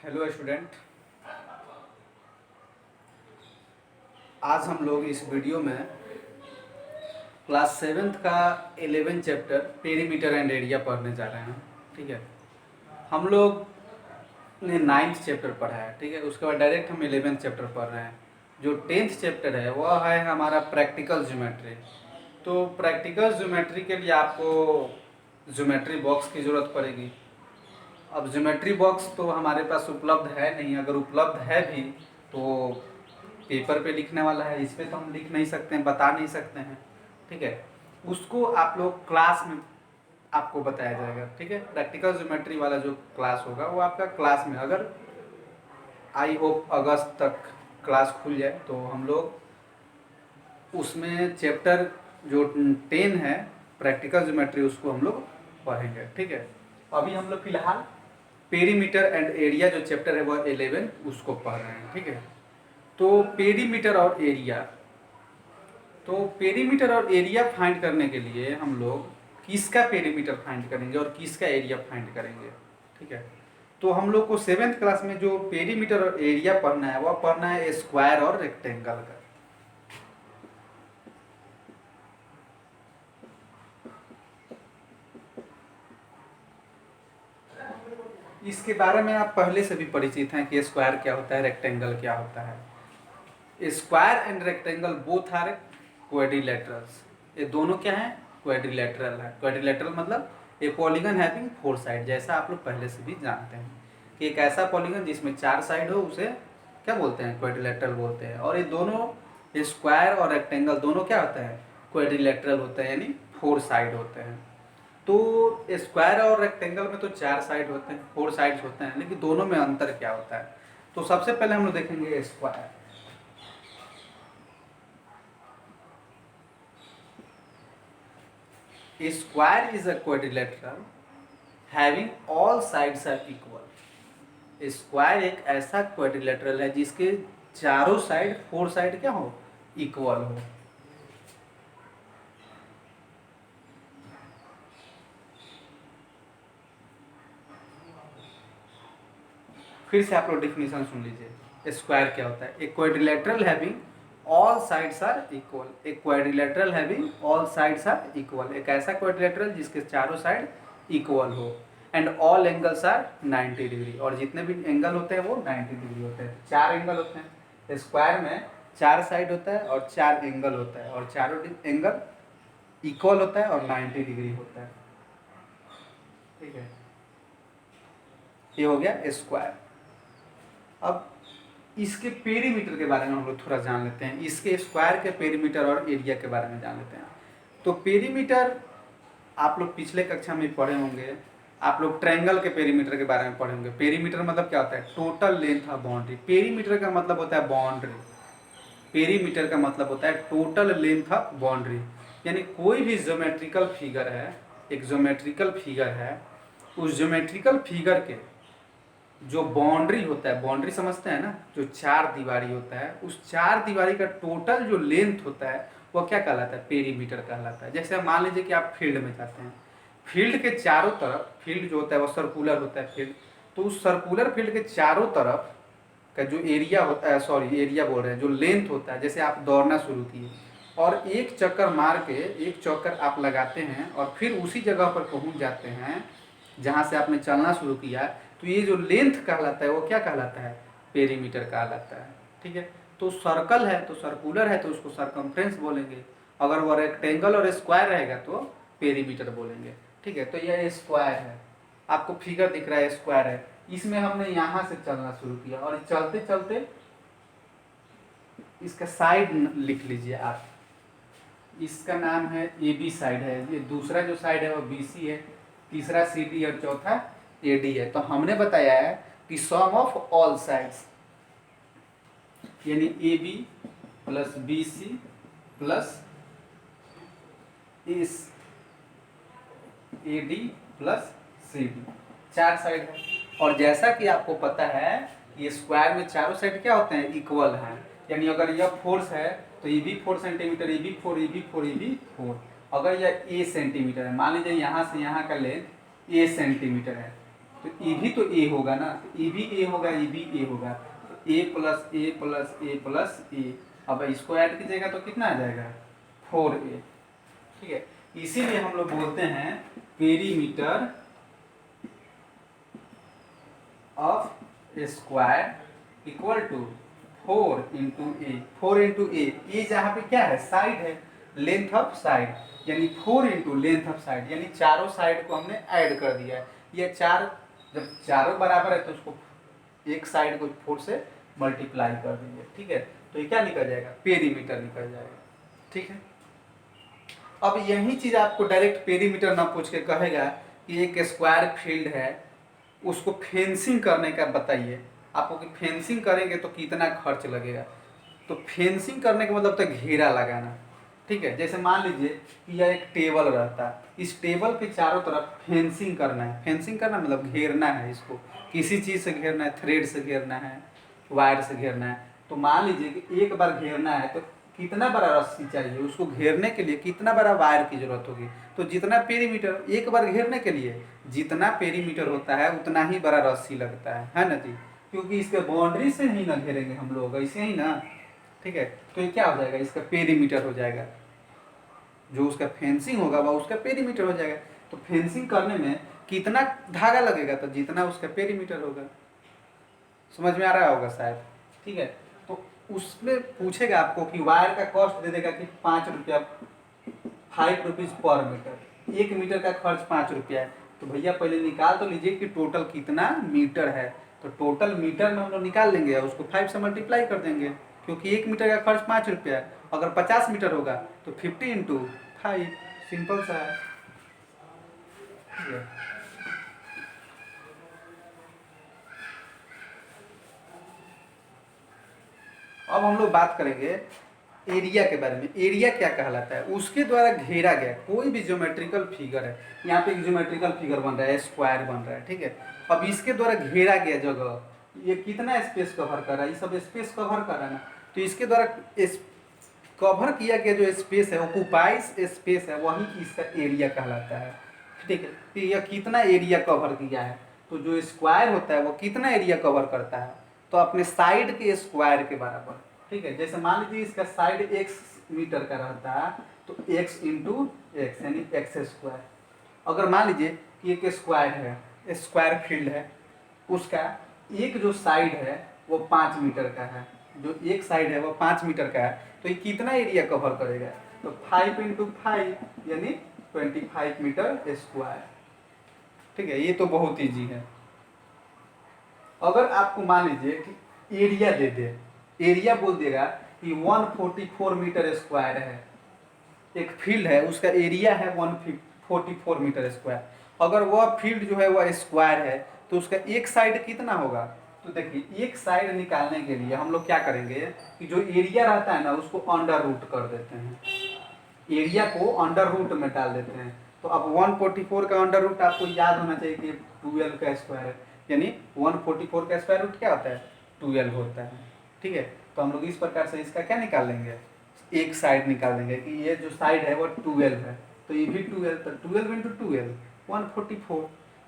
Hello student. आज हम लोग इस वीडियो में क्लास 7th का 11 चैप्टर पेरीमीटर एंड एरिया पढ़ने जा रहे हैं। ठीक है, हम लोग ने 9th चैप्टर पढ़ा है। ठीक है, उसके बाद डायरेक्ट हम 11th चैप्टर पढ़ रहे हैं। जो 10th चैप्टर है वह है हमारा प्रैक्टिकल ज्योमेट्री। तो प्रैक्टिकल ज्योमेट्री के लिए आपको ज्योमेट्री बॉक्स की ज़रूरत पड़ेगी। अब ज्योमेट्री बॉक्स तो हमारे पास उपलब्ध है नहीं, अगर उपलब्ध है भी तो पेपर पे लिखने वाला है, इस पे तो हम लिख नहीं सकते हैं, बता नहीं सकते हैं। ठीक है, उसको आप लोग क्लास में आपको बताया जाएगा। ठीक है, प्रैक्टिकल ज्योमेट्री वाला जो क्लास होगा वो आपका क्लास में, अगर आई होप अगस्त तक क्लास खुल जाए तो हम लोग उसमें चैप्टर जो 10 है प्रैक्टिकल ज्योमेट्री उसको हम लोग पढ़ेंगे। ठीक है, अभी हम लोग फिलहाल पेरीमीटर एंड एरिया जो चैप्टर है वह 11 उसको पढ़ रहे हैं। ठीक है, तो पेरीमीटर और एरिया, तो पेरीमीटर और एरिया फाइंड करने के लिए हम लोग किसका पेरीमीटर फाइंड करेंगे और किसका एरिया फाइंड करेंगे। ठीक है, तो हम लोग को 7th क्लास में जो पेरीमीटर और एरिया पढ़ना है वह पढ़ना है स्क्वायर और रेक्टेंगल का। इसके बारे में आप पहले से भी परिचित हैं कि स्क्वायर क्या होता है, रेक्टेंगल क्या होता है। Square and rectangle both are quadrilaterals. ये दोनों क्या हैं? क्वाड्रिलेटरल है। क्वाड्रिलेटरल मतलब ए पॉलीगन हैविंग 4 साइड, जैसा आप लोग पहले से भी जानते हैं कि एक ऐसा पॉलीगन जिसमें 4 साइड हो उसे क्या बोलते हैं? क्वाड्रिलेटरल बोलते हैं। और ये दोनों स्क्वायर और रेक्टेंगल दोनों क्या होता है? क्वाड्रिलेटरल होते हैं, यानी 4 साइड होते हैं। तो स्क्वायर और रेक्टेंगल में तो 4 साइड होते हैं, 4 साइड्स होते हैं, लेकिन दोनों में अंतर क्या होता है? तो सबसे पहले हम लोग देखेंगे square. Square is a quadrilateral having all sides are equal. Square एक ऐसा क्वाड्रिलेटरल है जिसके चारों साइड, 4 साइड क्या हो? इक्वल हो। फिर से आप लोग डिफिनेशन सुन लीजिए, स्क्वायर क्या होता है? एक quadrilateral having all sides are equal. एक quadrilateral having all sides are equal, एक ऐसा क्वाड्रिलेटरल जिसके चारों साइड इक्वल हो। And all angles are 90 degree, और जितने भी एंगल होते हैं वो 90 डिग्री होते हैं। 4 एंगल होते हैं स्क्वायर में, 4 साइड होता है और 4 एंगल होता है, और चारों एंगल इक्वल होता है और 90 डिग्री होता है। ठीक है, ये हो गया स्क्वायर। अब इसके पेरीमीटर के बारे में हम लोग थोड़ा जान लेते हैं, इसके स्क्वायर के पेरीमीटर और एरिया के बारे में जान लेते हैं। तो पेरीमीटर आप लोग पिछले कक्षा में पढ़े होंगे, आप लोग ट्रायंगल के पेरीमीटर के बारे में पढ़े होंगे। पेरीमीटर मतलब क्या होता है? Total length of boundary. Perimeter का मतलब होता है बाउंड्री। पेरीमीटर का मतलब होता है टोटल लेंथ ऑफ बाउंड्री, यानी कोई भी ज्योमेट्रिकल फिगर है, एक ज्योमेट्रिकल फिगर है, उस ज्योमेट्रिकल फिगर के जो बाउंड्री होता है, बाउंड्री समझते हैं ना, जो 4 दीवारी होता है, उस 4 दीवारी का टोटल जो लेंथ होता है वो क्या कहलाता है? पेरीमीटर कहलाता है। जैसे मान लीजिए कि आप फील्ड में जाते हैं, फील्ड के चारों तरफ, फील्ड जो होता है वो सर्कुलर होता है फील्ड, तो उस सर्कुलर फील्ड के चारों तरफ का जो एरिया होता है, सॉरी एरिया बोल रहे हैं, जो लेंथ होता है, जैसे आप दौड़ना शुरू किए और एक चक्कर मार के, एक चक्कर आप लगाते हैं और फिर उसी जगह पर पहुंच जाते हैं जहां से आपने चलना शुरू किया, तो ये जो लेंथ कहलाता है वो क्या कहलाता है? पेरीमीटर कहलाता है। ठीक है, तो सर्कल है तो सर्कुलर है तो उसको सर्कमफ्रेंस बोलेंगे, अगर वो रेक्टेंगल और स्क्वायर रहेगा तो पेरीमीटर बोलेंगे। ठीक है, तो यह स्क्वायर है, आपको फिगर दिख रहा है स्क्वायर है। इसमें हमने यहाँ से चलना शुरू किया और चलते चलते इसका साइड लिख लीजिए आप, इसका नाम है ए बी साइड है, ये दूसरा जो साइड है वो बी सी है, तीसरा सी डी और चौथा ए डी है। तो हमने बताया है कि सम ऑफ ऑल साइड्स, यानी A B plus B C plus इस A D plus C D, 4 side है। और जैसा कि आपको पता है ये स्क्वायर में चारों साइड क्या होते हैं? इक्वल हैं, यानी अगर यह फोर्स है तो ये भी 4 सेंटीमीटर, ये भी 4, ये भी 4, ये भी 4। अगर यह ए सेंटीमीटर है, मान लीजिए यहाँ से यहाँ का लेंथ ए सेंटीमीटर है, तो ए भी तो ए होगा ना, तो ए भी ए होगा, ए भी ए होगा, तो ए प्लस ए प्लस ए प्लस ए। अब इसको ऐड कीजिएगा तो कितना आ जाएगा 4a। ठीक है, इसीलिए हम लोग बोलते हैं perimeter of square equal to 4 × a। 4 × a, ये जहाँ पे क्या है साइड है, लेंथ ऑफ साइड, यानी 4 × लेंथ ऑफ साइड, यानी चारों साइड को हमने ऐड कर दिया है। ये चार जब चारों बराबर है तो उसको एक साइड को 4 से मल्टीप्लाई कर देंगे। ठीक है, तो ये क्या निकल जाएगा, पेरीमीटर निकल जाएगा। ठीक है, अब यही चीज आपको डायरेक्ट पेरीमीटर ना पूछ के कहेगा कि एक स्क्वायर फील्ड है, उसको फेंसिंग करने का बताइए आपको कि फेंसिंग करेंगे तो कितना खर्च लगेगा। तो फेंसिंग करने का मतलब तो घेरा लगाना। ठीक है, जैसे मान लीजिए कि यह एक टेबल रहता है, इस टेबल के चारों तरफ फेंसिंग करना है। फेंसिंग करना मतलब घेरना है, इसको किसी चीज़ से घेरना है, थ्रेड से घेरना है, वायर से घेरना है। तो मान लीजिए कि एक बार घेरना है तो कितना बड़ा रस्सी चाहिए, उसको घेरने के लिए कितना बड़ा वायर की जरूरत होगी। तो जितना पेरीमीटर एक बार घेरने के लिए जितना पेरीमीटर होता है उतना ही बड़ा रस्सी लगता है ना जी, क्योंकि इसके बाउंड्री से ही ना घेरेंगे हम लोग, ऐसे ही ना। ठीक है, तो ये क्या हो जाएगा, इसका पेरीमीटर हो जाएगा, जो उसका फेंसिंग होगा वह उसका पेरीमीटर हो जाएगा। तो फेंसिंग करने में कितना धागा लगेगा, तो जितना उसका पेरीमीटर होगा। समझ में आ रहा होगा शायद। ठीक है, तो उसमें पूछेगा आपको कि वायर का कॉस्ट दे देगा कि 5 रुपया, 5 रुपीज़ पर मीटर, 1 मीटर का खर्च 5 रुपया है। तो भैया पहले निकाल तो लीजिए कि टोटल कितना मीटर है। तो टोटल मीटर में हम लोग निकाल लेंगे और उसको 5 से मल्टीप्लाई कर देंगे, क्योंकि 1 मीटर का खर्च 5 रुपया है। अगर 50 मीटर होगा तो 50 × 5, सिंपल सा है। अब हम लोग बात करेंगे एरिया के बारे में। एरिया क्या कहलाता है, उसके द्वारा घेरा गया कोई भी ज्योमेट्रिकल फिगर है। यहाँ पे एक ज्योमेट्रिकल फिगर बन रहा है, स्क्वायर बन रहा है। ठीक है, अब इसके द्वारा घेरा गया जगह, ये कितना स्पेस कवर कर रहा है, ये सब स्पेस कवर कर रहा है ना। तो इसके द्वारा कवर किया गया जो स्पेस है, ऑक्युपाइज स्पेस है, वही इसका एरिया कहलाता है। ठीक है, तो यह कितना एरिया कवर किया है, तो जो स्क्वायर होता है वो कितना एरिया कवर करता है, तो अपने साइड के स्क्वायर के बराबर। ठीक है, जैसे मान लीजिए इसका साइड x मीटर का रहता है तो x × x यानी x²। अगर मान लीजिए कि एक स्क्वायर है, स्क्वायर फील्ड है, उसका एक जो साइड है वो 5 मीटर का है, जो एक साइड है वो 5 मीटर का है, तो ये कितना एरिया कवर करेगा, तो 5 × 5 यानी 25 मीटर स्क्वायर। ठीक है, ये तो बहुत ईजी है। अगर आपको मान लीजिए कि एरिया दे दे, एरिया बोल देगा कि 144 मीटर स्क्वायर है, एक फील्ड है उसका एरिया है 144 मीटर स्क्वायर। अगर वह फील्ड जो है वह स्क्वायर है तो उसका एक साइड कितना होगा, तो देखिए एक साइड निकालने के लिए हम लोग क्या करेंगे कि जो एरिया रहता है ना उसको अंडर रूट कर देते हैं, एरिया को अंडर रूट में डाल देते हैं। तो अब 144 का अंडर रूट आपको याद होना चाहिए कि 12 का स्क्वायर है, यानी 144 का स्क्वायर रूट क्या होता है, 12 होता है। ठीक है, तो हम लोग इस प्रकार से इसका क्या निकाल लेंगे, एक साइड निकाल देंगे कि ये जो साइड है वो 12 है, तो ये भी 12, तो 12 × 12 144,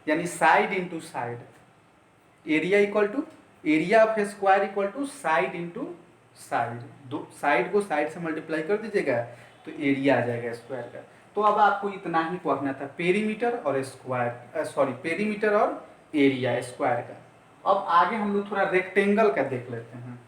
यानी side into side, area equal to area of square equal to side into side. दो साइड को साइड से मल्टीप्लाई कर दीजिएगा तो एरिया आ जाएगा स्क्वायर का। तो अब आपको इतना ही पढ़ना था, पेरीमीटर और स्क्वायर, सॉरी पेरीमीटर और एरिया स्क्वायर का। अब आगे हम लोग थोड़ा रेक्टेंगल का देख लेते हैं।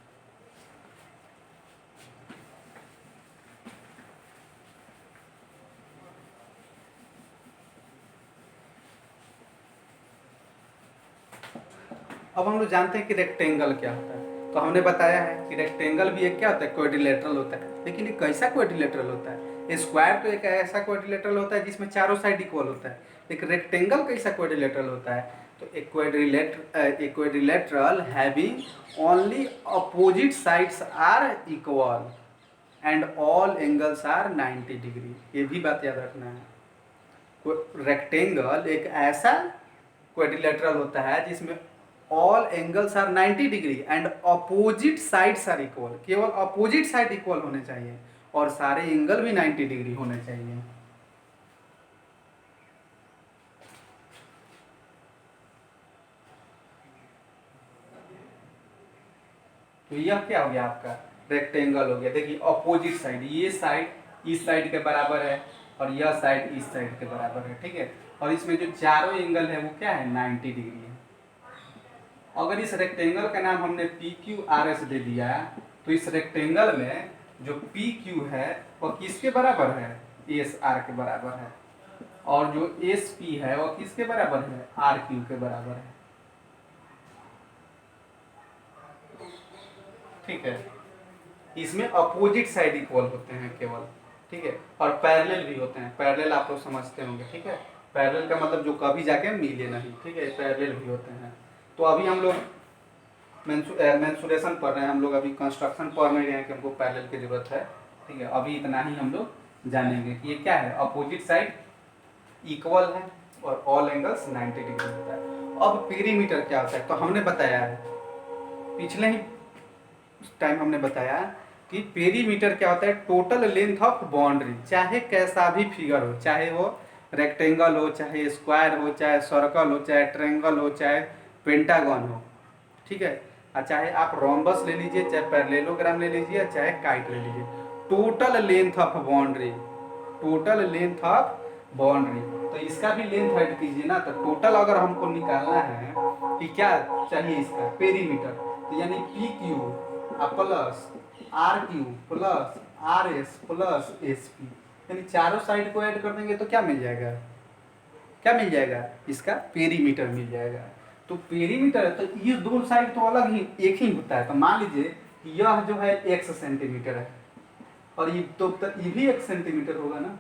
अब हम लोग जानते हैं कि रेक्टेंगल क्या होता है, तो हमने बताया है कि रेक्टेंगल भी एक क्या होता है, क्वाड्रिलेटरल होता है। लेकिन ये कैसा क्वाड्रिलेटरल होता है, स्क्वायर तो एक ऐसा क्वाड्रिलेटरल होता है जिसमें चारों साइड इक्वल होता है, लेकिन रेक्टेंगल कैसा क्वाड्रिलेटरल होता है, तो एक quadrilateral having only opposite sides are equal and all angles are 90 degree. ये भी बात याद रखना है। रेक्टेंगल एक ऐसा क्वाड्रिलेटरल होता है जिसमें all angles are 90 degree and opposite sides are equal, केवल अपोजिट साइड इक्वल होने चाहिए और सारे एंगल भी 90 डिग्री होने चाहिए। तो यह क्या हो गया आपका रेक्टेंगल हो गया। देखिए अपोजिट साइड, ये साइड इस साइड के बराबर है और यह साइड इस साइड के बराबर है, ठीक है। और इसमें जो चारों एंगल है वो क्या है 90 डिग्री है। अगर इस रेक्टेंगल का नाम हमने पी क्यू आर एस दे दिया तो इस रेक्टेंगल में जो पी क्यू है वह किसके बराबर है, एस आर के बराबर है। और जो एस पी है वह किसके बराबर है, आर क्यू के बराबर है, ठीक है। इसमें अपोजिट साइड इक्वल होते हैं केवल, ठीक है। और पैरेलल भी होते हैं, पैरेलल आप लोग समझते होंगे, ठीक है। पैरेलल का मतलब जो कभी जाके मिले नहीं, ठीक है, पैरेलल भी होते हैं। तो अभी हम लोग मेंसुरेशन पढ़ रहे हैं, हम लोग अभी कंस्ट्रक्शन पढ़ नहीं रहे हैं कि हमको पैरेलल की जरूरत है, ठीक है। अभी इतना ही हम लोग जानेंगे कि ये क्या है, अपोजिट साइड इक्वल है और ऑल एंगल्स 90 डिग्री होता है। अब पेरीमीटर क्या होता है, तो हमने बताया है पिछले ही टाइम हमने बताया कि पेरीमीटर क्या होता है, टोटल लेंथ ऑफ बाउंड्री, चाहे कैसा भी फिगर हो, चाहे वो रेक्टेंगल हो, चाहे स्क्वायर हो, चाहे सर्कल हो, चाहे ट्रायंगल हो, चाहे पेंटागन हो, ठीक है। और चाहे आप रोम्बस ले लीजिए, चाहे पैरेललोग्राम ले लीजिए, चाहे काइट ले लीजिए, total length of boundary, total length of boundary. तो इसका भी लेंथ ऐड कीजिए ना, तो टोटल अगर हमको निकालना है कि क्या चाहिए इसका पेरीमीटर, तो यानी P Q plus R Q plus R S plus S P, यानी चारों साइड को ऐड कर देंगे तो क्या मिल जाएगा, क्या मिल जाएगा, इसका पेरीमीटर मिल जाएगा। तो पेरीमीटर है तो ये दो साइड तो अलग ही एक ही होता है। तो मान लीजिए कि यह जो है x सेंटीमीटर है और ये तो ये भी 1 सेंटीमीटर होगा ना।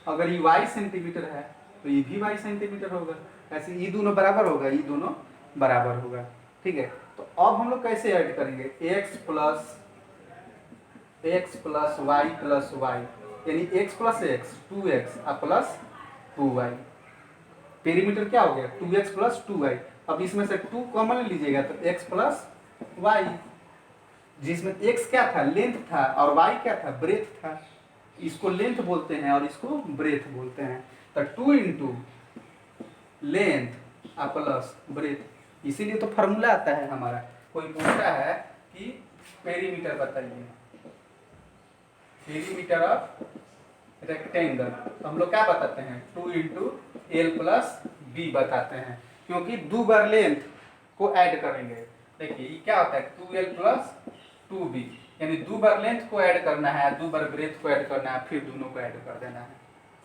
अगर ये y सेंटीमीटर है तो ये भी y सेंटीमीटर होगा। ऐसे ये दोनों बराबर होगा, ये दोनों बराबर होगा, ठीक है। तो अब हम लोग कैसे ऐड करेंगे, x plus Y plus Y, यानी x plus X 2x plus 2y, perimeter क्या हो गया 2x प्लस 2y। अब इसमें से 2 कॉमन लीजिएगा तो x प्लस वाई, जिसमें x क्या था लेंथ था और y क्या था ब्रेथ था। इसको लेंथ बोलते हैं और इसको ब्रेथ बोलते हैं। तो 2 इंटू लेंथ प्लस ब्रेथ, इसीलिए तो फार्मूला आता है हमारा। कोई पूछता है कि पेरीमीटर बताइए, पेरीमीटर ऑफ रेक्टेंगल, तो हम लोग क्या बताते हैं 2 इंटू एल प्लस बी बताते हैं, क्योंकि 2 बार लेंथ को ऐड करेंगे। देखिए ये क्या होता है 2l प्लस 2b, यानी 2 बार लेंथ को ऐड करना है, 2 बार ब्रेथ को ऐड करना है, फिर दोनों को ऐड कर देना है,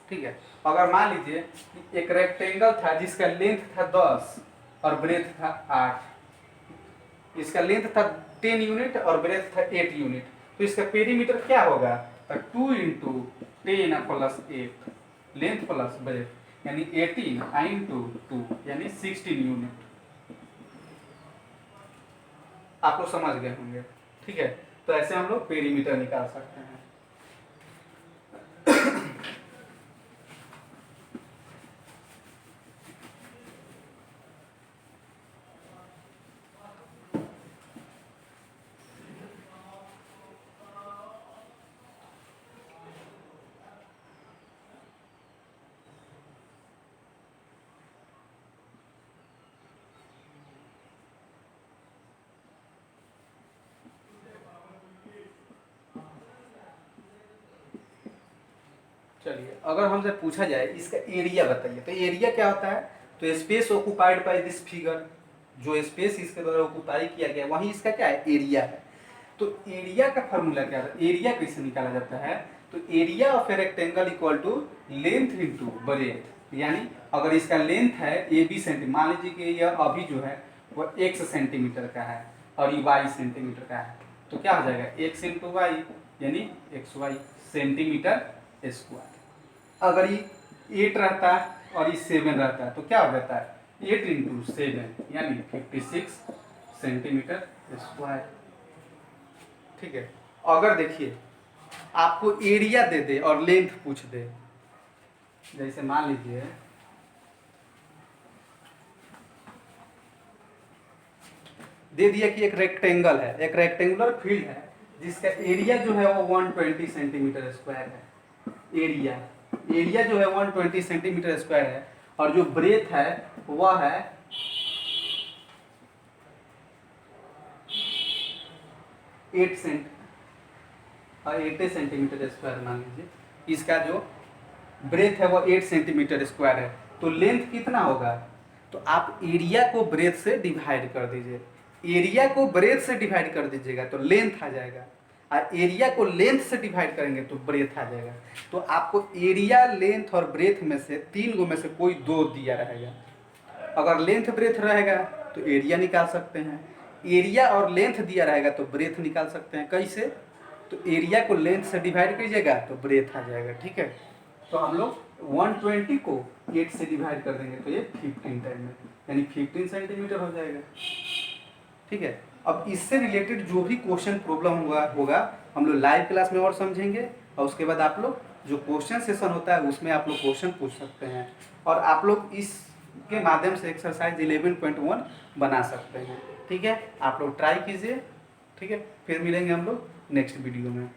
ठीक है। अगर मान लीजिए कि एक रेक्टेंगल था जिसका लेंथ था 10 और ब्रेथ था 8, इसका लेंथ था 10 यूनिट और ब्रेथ था 8 यूनिट, तो इसका पेरीमीटर क्या होगा, तो 2 into 10 plus 8 length plus breadth, यानी 18 इंटू 2 यानी 16 यूनिट। आप लोग समझ गए होंगे, ठीक है। तो ऐसे हम लोग पेरीमीटर निकाल सकते हैं। चलिए अगर हमसे पूछा जाए इसका एरिया बताइए, तो एरिया क्या होता है, तो space occupied by this figure, जो स्पेस इसके द्वारा ऑक्युपाई किया गया वही इसका क्या है एरिया है। तो एरिया का फॉर्मूला क्या है, एरिया कैसे निकाला जाता है, तो area of a rectangle equal to length into breadth, यानी अगर इसका लेंथ है ए बी सेंटीमीटर, मान लीजिए कि यह अभी जो है वो x सेंटीमीटर का है और ये y सेंटीमीटर का है, तो क्या हो जाएगा x इंटू वाई यानी xy सेंटीमीटर स्क्वायर। अगर ये 8 रहता है और ये 7 रहता है तो क्या हो जाता है 8 इंटू 7 यानी 56 सेंटीमीटर स्क्वायर, ठीक है। अगर देखिए आपको एरिया दे दे और लेंथ पूछ दे, जैसे मान लीजिए दे दिया कि एक रेक्टेंगल है, एक रेक्टेंगुलर फील्ड है जिसका एरिया जो है वो 120 सेंटीमीटर स्क्वायर है। एरिया जो है 120 सेंटीमीटर स्क्वायर है और जो ब्रेथ है वह है 8 सेंटीमीटर स्क्वायर मान लीजिए, इसका जो ब्रेथ है वो 8 सेंटीमीटर स्क्वायर है, तो लेंथ कितना होगा? तो आप एरिया को ब्रेथ से डिवाइड कर दीजिए, एरिया को ब्रेथ से डिवाइड कर दीजिएगा तो लेंथ आ जाएगा, और एरिया को लेंथ से डिवाइड करेंगे तो ब्रेथ आ जाएगा। तो आपको एरिया, लेंथ और ब्रेथ में से 3 गो में से कोई 2 दिया रहेगा। अगर लेंथ ब्रेथ रहेगा तो एरिया निकाल सकते हैं, एरिया और लेंथ दिया रहेगा तो ब्रेथ निकाल सकते हैं। कैसे? तो एरिया को लेंथ से डिवाइड कीजिएगा तो ब्रेथ आ जाएगा। ठीक है, तो हम लोग 120 को 8 से डिवाइड कर देंगे तो ये 15 टाइम में, यानी 15 सेंटीमीटर हो जाएगा। ठीक है, अब इससे रिलेटेड जो भी क्वेश्चन प्रॉब्लम होगा हम लोग लाइव क्लास में और समझेंगे, और उसके बाद आप लोग जो क्वेश्चन सेशन होता है उसमें आप लोग क्वेश्चन पूछ सकते हैं, और आप लोग इसके माध्यम से एक्सरसाइज 11.1 बना सकते हैं। ठीक है, आप लोग ट्राई कीजिए। ठीक है, फिर मिलेंगे हम लोग नेक्स्ट वीडियो में।